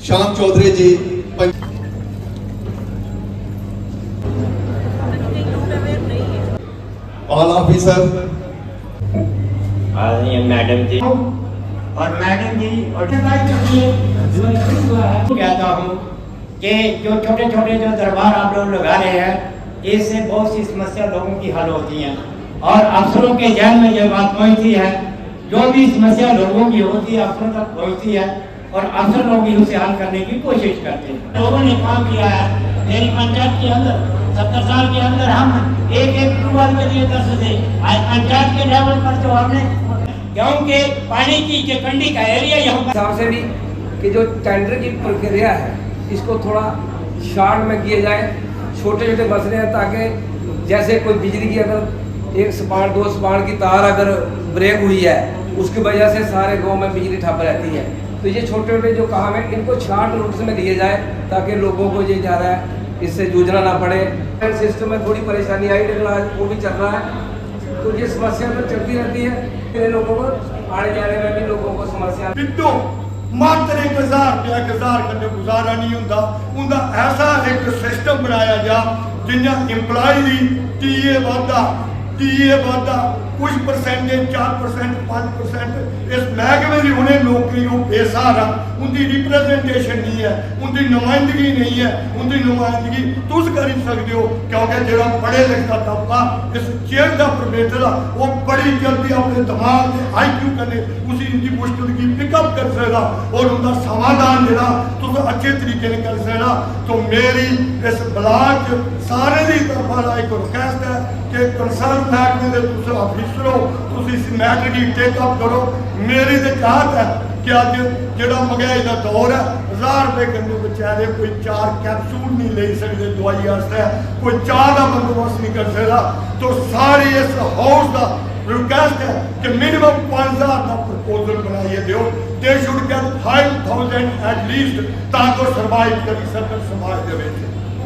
श्याम चौधरी जी, all officer madam जी और madam जी और कहता हूँ कि जो छोटे छोटे जो दरबार आप लोग लगा रहे हैं, इससे बहुत सी समस्या लोगों की हल होती है और अफसरों के जहन में ये बात पहुँचती है, जो भी समस्या लोगों की होती है अफसरों तक पहुँचती है और अफसर लोग भी उसे हल करने की कोशिश करते हैं। लोगों ने काम किया है मेरी पंचायत के अंदर 70 साल के अंदर हम एक ट्यूबवेल के लिए तरस थे। आज पंचायत के लेवल पर तो हमने क्योंकि पानी की जो कंडी का एरिया यहाँ हिसाब से भी कि जो टेंडर की प्रक्रिया है इसको थोड़ा शार्ट में किया जाए, छोटे छोटे मसले हैं, ताकि जैसे कोई बिजली की अगर एक स्पान 2 स्पान की तार अगर ब्रेक हुई है उसकी वजह से सारे गांव में बिजली ठप रहती है। तो ये छोटे छोटे जो काम है इनको शार्ट रूट्स में दिए जाए ताकि लोगों को ये ज़्यादा इससे जूझना ना पड़े। सिस्टम में थोड़ी परेशानी आई लेकिन आज वो भी चल रहा है, तो ये समस्या तो चलती रहती है। लोगों को आने जाने में भी लोगों को समस्या मात्र 1000 कदे गुजारा नहीं होंदा, उनका ऐसा एक सिस्टम बनाया जा जिन्ना इंप्लॉय दी टीए वादा कुछ परसेंटेज 4% 5% इस महकमे की उन्हें नौकरियों बेसहारा, उनकी रिप्रेजेंटेशन नहीं है, उनकी नुमाइंदगी नहीं है। उनकी नुमाइंदगी तुम कर ही सकते हो क्योंकि जो पढ़े लिखा तबका इस चेयर का प्रोफेसर वो बड़ी जल्दी अपने दिमाग से IQ कने उसी उनकी मुश्किल की पिकअप कर सकता और उनका समाधान जो तुम अच्छे तरीके ने कर सकता। तो मेरी इस ब्लॉक सारे की तरफा एक रिक्वेस्ट है कि कंसर्न महकमे के तुम ऑफिसरों तुम इस मैटर की टेकअप करो। मेरी तो चाहत है कि अज जो महंगाई का दौर है 1000 रुपए कन्ने बेचारे कोई 4 कैप्सूल नहीं ले सकते दवाई वास्ते, कोई चाह का बंदोबस्त नहीं कर सकता। तो सारी इस हाउस का रिक्वेस्ट है कि मिनिमम 5000 का प्रपोजल बनाइए दो। They should get 5000 at least ताकि सर्वाइव कर सकन समाज के विच।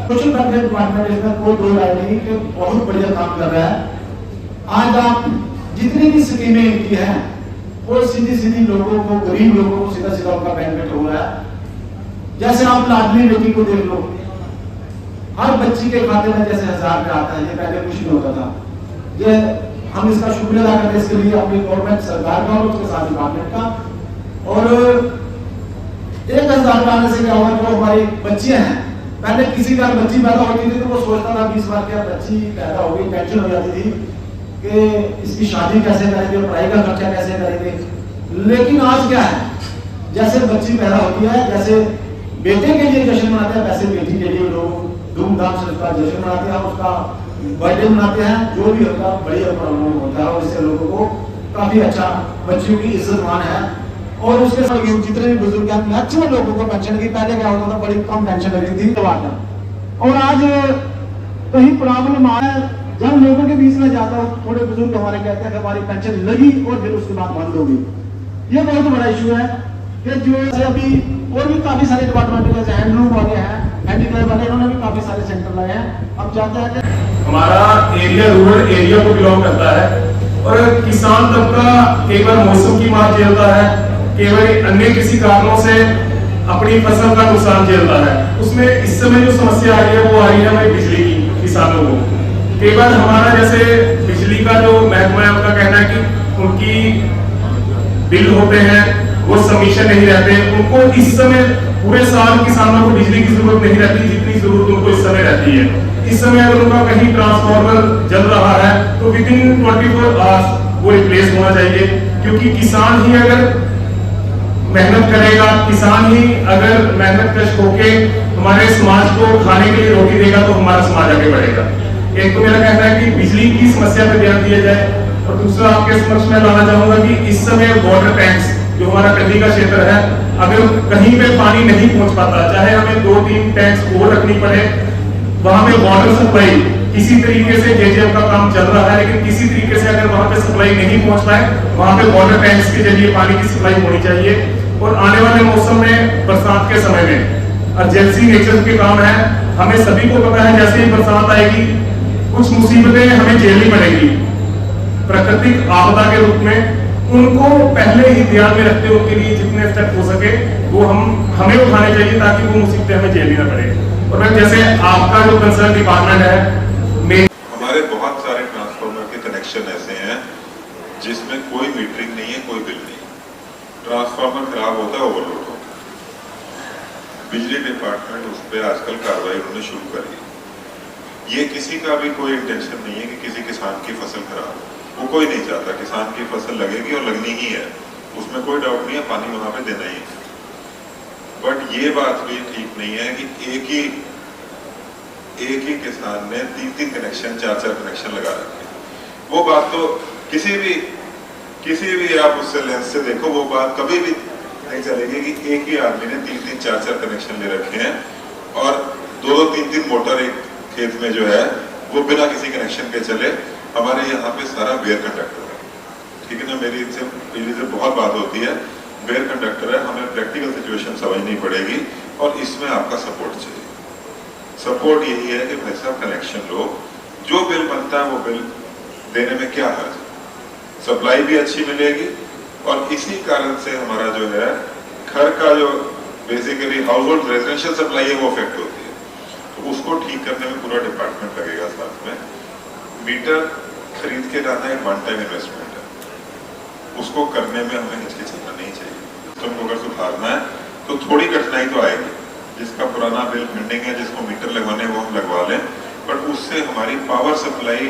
सोशल वेलफेयर डिपार्टमेंट इसमें कोई दो राय नहीं कि बहुत बढ़िया काम कर रहा है। आज आप जितनी भी स्कीमें इनकी हैं वो सीधी लोगों को, गरीब लोगों को सीधा उनका बेनिफिट हो रहा है। जैसे आप लाडली बेटी को देख लो, हर बच्ची के खाते में जैसे 1000 रुपया आता है, ये पहले कुछ नहीं होता था। ये हम इसका शुक्रिया अदा करते हैं इसके लिए अपनी गवर्नमेंट सरकार का और उसके साथ डिपार्टमेंट का। और 1000 रुपया आने से क्या होगा, जो हमारी बच्चियां हैं, पहले किसी का बच्ची पैदा होती थी तो वो सोचता था 20 बार क्या बच्ची पैदा हो गई, टेंशन हो जाती थी कि इसकी शादी कैसे करेंगे, पढ़ाई का खर्चा कैसे करेंगे। लेकिन आज क्या है, जैसे बच्ची पैदा होती है, जैसे बेटे के लिए जश्न मनाते हैं वैसे बेटी के लिए लोग धूमधाम से उसका जश्न मनाते हैं, उसका बर्थडे मनाते हैं, जो भी होता बड़ी प्रोग्राम होता है और इससे लोगों को काफी अच्छा बच्चियों की इज्जत मान है। और उसके साथ जितने भी बुजुर्ग हैं मैक्सिमम लोगों को पेंशन की, पहले क्या होता था बड़ी कम पेंशन लगती थी। और आज कहीं प्रॉब्लम आ है, जब लोगों के बीच में जाता हूँ थोड़े बुजुर्ग हमारे कहते हैं कि हमारी पेंशन लगी और फिर उसके बाद बंद होगी। ये बहुत बड़ा इशू है कि जो अभी और भी काफी सारे डिपार्टमेंट जैसे हैंडलूम वाले हैं, हैंडीक्राफ्ट वाले, इन्होंने भी काफी सारे सेंटर लाए हैं। अब चाहते हैं कि हमारा एरिया रूरल एरिया को बिलोंग करता है और किसान तबका कई बार मौसम की मार झेलता है, कई बार अन्य किसी कारणों से अपनी फसल का नुकसान झेलता है। उसमें इस समय जो समस्या आ रही है वो आ रही है हमारी बिजली की किसानों को। कई बार हमारा जैसे बिजली का जो महकमा है उनका कहना है कि उनकी बिल होते हैं वो समीशन नहीं रहते, उनको इस समय पूरे साल किसानों को बिजली की जरूरत नहीं रहती जितनी जरूरत उनको इस समय रहती है। इस समय अगर उनका कहीं ट्रांसफार्मर जल रहा है तो विदिन 24 आवर्स वो रिप्लेस होना चाहिए, क्योंकि किसान ही अगर मेहनत करेगा, किसान ही अगर मेहनत कश होके हमारे समाज को खाने के लिए रोटी देगा तो हमारा समाज आगे बढ़ेगा। एक तो मेरा कहना है कि बिजली की समस्या पर ध्यान दिया जाए और दूसरा आपके समक्ष में लाना चाहूंगा कि इस समय वाटर टैंक्स जो हमारा कदी का क्षेत्र है, अगर कहीं पे पानी नहीं पहुंच पाता, चाहे हमें 2-3 टैंक्स और रखनी पड़े, वहां पे वाटर सप्लाई किसी तरीके से जेजेएफ का काम चल रहा है, लेकिन किसी तरीके से अगर वहां पे सप्लाई नहीं पहुंच पाए, वहां पे वाटर टैंक्स के जरिए पानी की सप्लाई होनी चाहिए। और आने वाले मौसम में बरसात के समय में अर्जेंसी नेचर के काम है, हमें सभी को पता है जैसे ही बरसात आएगी कुछ मुसीबतें हमें झेलनी पड़ेगी प्राकृतिक आपदा के रूप में। उनको पहले ही ध्यान में रखते हुए उनके लिए जितने स्टेप हो सके वो हमें उठाने चाहिए ताकि वो मुसीबतें हमें झेलनी ना पड़े। और मैम जैसे आपका जो कंसर्न डिपार्टमेंट है, हमारे बहुत सारे ट्रांसफार्मर के कनेक्शन ऐसे हैं जिसमें कोई मीटरिंग नहीं है, कोई बिल नहीं। ट्रांसफार्मर खराब होता है, ओवरलोड होता है। बिजली डिपार्टमेंट उस पर आजकल कार्रवाई उन्होंने शुरू करी। ये किसी का भी कोई इंटेंशन नहीं है कि किसी किसान की फसल खराब हो, वो कोई नहीं चाहता। किसान की फसल लगेगी और लगनी ही है, उसमें कोई डाउट नहीं है, पानी वहां पे देना ही है। बट ये बात भी ठीक नहीं है कि एक ही किसान ने 3-3 कनेक्शन, 4-4 कनेक्शन लगा रखे। वो बात तो किसी भी आप उससे लेंस से देखो, वो बात कभी भी नहीं चलेगी कि एक ही आदमी ने 3-3, 4-4 कनेक्शन ले रखे हैं और 2-2, 3-3 मोटर एक खेत में जो है वो बिना किसी कनेक्शन के चले। हमारे यहाँ पे सारा बेयर कंडक्टर है, ठीक है ना। मेरी इनसे बिजली से बहुत बात होती है, बेयर कंडक्टर है, हमें प्रैक्टिकल सिचुएशन समझनी पड़ेगी और इसमें आपका सपोर्ट चाहिए। सपोर्ट यही है कि भाई साहब कनेक्शन लो, जो बिल बनता है वो बिल देने में क्या हर्ज है, सप्लाई भी अच्छी मिलेगी। और इसी कारण से हमारा जो है घर का जो basically house hold residential supply है वो अफेक्ट होती है, तो उसको ठीक करने में पूरा डिपार्टमेंट लगेगा। साथ में मीटर खरीद के लाना एक वन टाइम इन्वेस्टमेंट है, उसको करने में हमें हिचकिचाना नहीं चाहिए। तुमको अगर सुधारना है तो थोड़ी कठिनाई तो आएगी। जिसका पुराना बिल पेंडिंग है, जिसको मीटर लगवाने वो हम लगवा लें, बट उससे हमारी पावर सप्लाई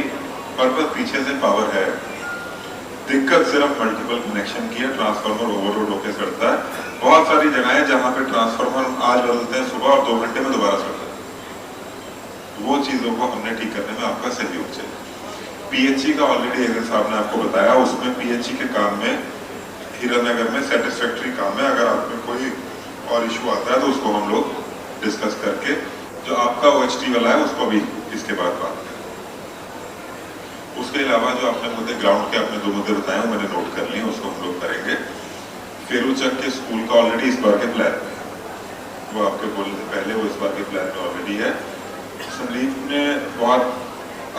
पर्पज पीछे से पावर है। दिक्कत सिर्फ मल्टीपल कनेक्शन की है, ट्रांसफार्मर ओवरलोड होकर सड़ता है। बहुत सारी जगह है जहां पे ट्रांसफार्मर आज बदलते हैं सुबह और 2 घंटे में दोबारा सड़ता है। वो चीजों को हमने ठीक करने में आपका सहयोग चाहिए। पीएचई का ऑलरेडी एजेंट साहब ने आपको बताया, उसमें पीएचई के काम में हीरानगर में सेटिस्फैक्ट्री काम है। अगर आप में कोई और इशू आता है तो उसको हम लोग डिस्कस करके, जो आपका OHT वाला है उसको भी इसके बाद बात करें। उसके अलावा जो आपने मुद्दे ग्राउंड के आपने 2 मुद्दे बताए वो मैंने नोट कर लिए, उसको हम लोग करेंगे। फेरूचक के स्कूल का ऑलरेडी इस बार के प्लान में, वो आपके बोलने से पहले वो इस बार के प्लान में ऑलरेडी है। संदीप ने बहुत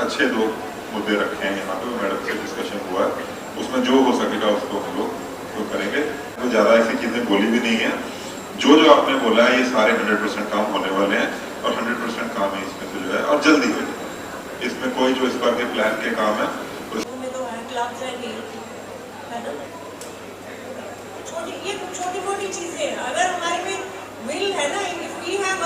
अच्छे 2 मुद्दे रखे हैं यहाँ पे, मैडम से डिस्कशन हुआ है, उसमें जो हो सकेगा उसको हम लोग तो करेंगे। तो ज़्यादा ऐसी चीज़ें बोली भी नहीं है। जो आपने बोला है ये सारे 100% काम होने वाले हैं और 100% काम है इसमें से जो है और जल्दी हो जाए। इसमें कोई जो इस बार के प्लान के काम है ये छोटी मोटी चीजें हैं। अगर हमारे में विल है ना, if we have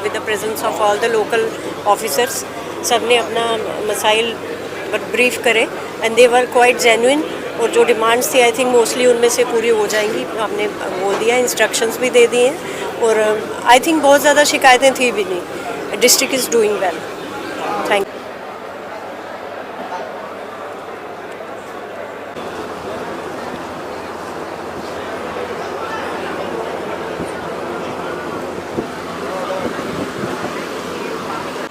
with the presence of all the local officers, सबने अपना मसाइल ब्रीफ करे and they were quite genuine. और जो डिमांड्स थी आई थिंक मोस्टली उनमें से पूरी हो जाएंगी। आपने बोल दिया, इंस्ट्रक्शंस भी दे दिए हैं और आई थिंक बहुत ज़्यादा शिकायतें थी भी नहीं। District is doing well. Thank you.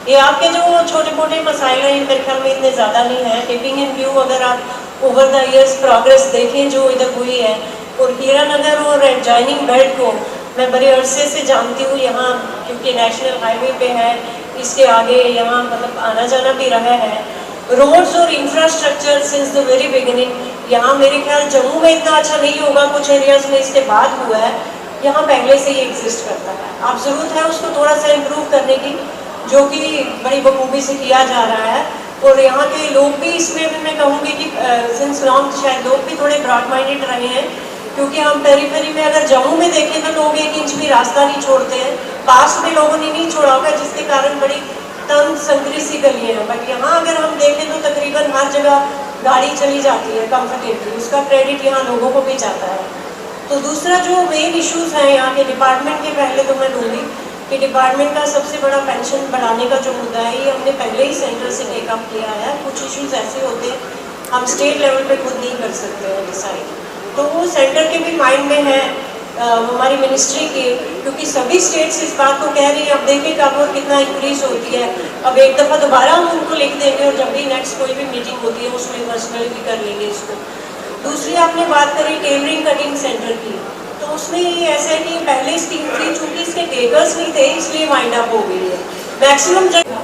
ये आपके जो छोटे मोटे मसाइल हैं मेरे ख्याल में इतने ज़्यादा नहीं है। कीपिंग इन व्यू अगर आप ओवर द ईयर्स प्रोग्रेस देखें जो इधर हुई है, और हीरानगर और एडजॉइनिंग बेल्ट को मैं बड़े अरसे से जानती हूँ यहाँ, क्योंकि नेशनल हाईवे पे है, इसके आगे यहाँ मतलब आना जाना भी रहा है। रोड्स और infrastructure since the very beginning यहाँ मेरे ख्याल जम्मू में इतना अच्छा नहीं होगा, कुछ एरियाज में इसके बाद हुआ है, यहाँ पहले से ही एग्जिस्ट करता है। आप ज़रूरत है उसको थोड़ा सा इम्प्रूव करने की, जो कि बड़ी बखूबी से किया जा रहा है। और यहाँ के लोग भी इसमें भी मैं कहूँगी कि सिंस लॉन्ग शायद लोग भी थोड़े ब्रॉड माइंडेड रहे हैं, क्योंकि हम पेरीफेरी में अगर जम्मू में देखें तो लोग 1 इंच भी रास्ता नहीं छोड़ते हैं। पास में लोगों ने नहीं छोड़ा होगा, जिसके कारण बड़ी तंग संकरी सी गली है। बट यहाँ अगर हम देखें तो तकरीबन हर जगह गाड़ी चली जाती है कम्फर्टेबली, उसका क्रेडिट यहाँ लोगों को भी जाता है। तो दूसरा जो मेन इश्यूज़ हैं यहाँ के डिपार्टमेंट के, पहले तो मैं लूँगी कि डिपार्टमेंट का सबसे बड़ा पेंशन बढ़ाने का जो मुद्दा है, ये हमने पहले ही सेंटर से टेकअप किया है। कुछ इश्यूज ऐसे होते हैं हम स्टेट लेवल पे खुद नहीं कर सकते हैं डिसाइड। तो वो सेंटर के भी माइंड में है, हमारी मिनिस्ट्री की, क्योंकि सभी स्टेट्स इस बात को कह रही हैं। अब देखिए कब और कितना इंक्रीज होती है। अब एक दफ़ा दोबारा हम उनको लिख देंगे और जब भी नेक्स्ट कोई भी मीटिंग होती है उसमें पर्सनली भी कर लेंगे इसको। दूसरी आपने बात करी टेलरिंग कटिंग सेंटर की, तो उसमें ये ऐसा है कि पहले स्कीम थी, चूँकि इसके टेकर्स नहीं थे इसलिए वाइंड अप हो गई है। मैक्सिमम जगह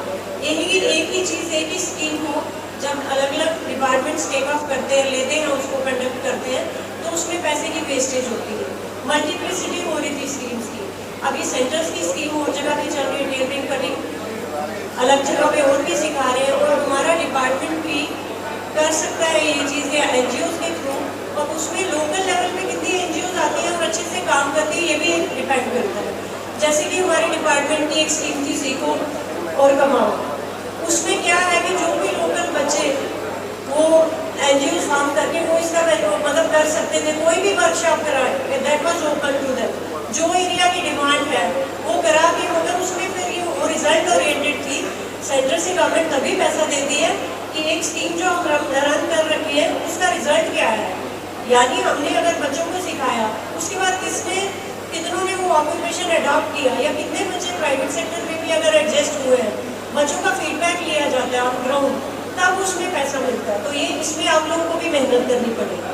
यही एक ही चीज़, एक ही स्कीम हो, जब अलग अलग डिपार्टमेंट्स टेक ऑफ करते हैं, लेते हैं, उसको कंडक्ट करते हैं, तो उसमें पैसे की वेस्टेज होती है। मल्टीप्लिसिटी हो रही थी स्कीम्स की। अभी सेंटर्स की स्कीम और जगह पे चल रही है, टेलरिंग कटिंग अलग जगह पे और भी सिखा रहे हैं, और हमारा डिपार्टमेंट भी कर सकता है ये चीज़ें NGOs के थ्रू, और उसमें लोकल लेवल पे कितनी NGOs आती हैं और अच्छे से काम करती है ये भी डिपेंड करता है। जैसे कि हमारे डिपार्टमेंट की एक स्कीम थी सीखो और कमाओ, उसमें क्या है कि जो भी लोकल बच्चे वो NGOs काम करके वो इसका मतलब कर सकते थे, कोई भी वर्कशॉप कराए, that was open to them. जो एरिया की डिमांड है वो करा के, मगर उसमें फिर ये वो रिजल्ट ओरिएंटेड थी। सेंटर से गवर्नमेंट तभी पैसा देती है कि एक स्कीम जो हम रन कर रखी है उसका रिजल्ट क्या है, यानी हमने अगर बच्चों को सिखाया उसके बाद कितनों ने वो ऑक्यूपेशन अडॉप्ट किया, या कितने बच्चे प्राइवेट सेक्टर में भी अगर एडजस्ट हुए हैं, बच्चों का फीडबैक लिया जाता है ऑन ग्राउंड, तब उसमें पैसा मिलता है। तो ये इसमें आप लोगों को भी मेहनत करनी पड़ेगी।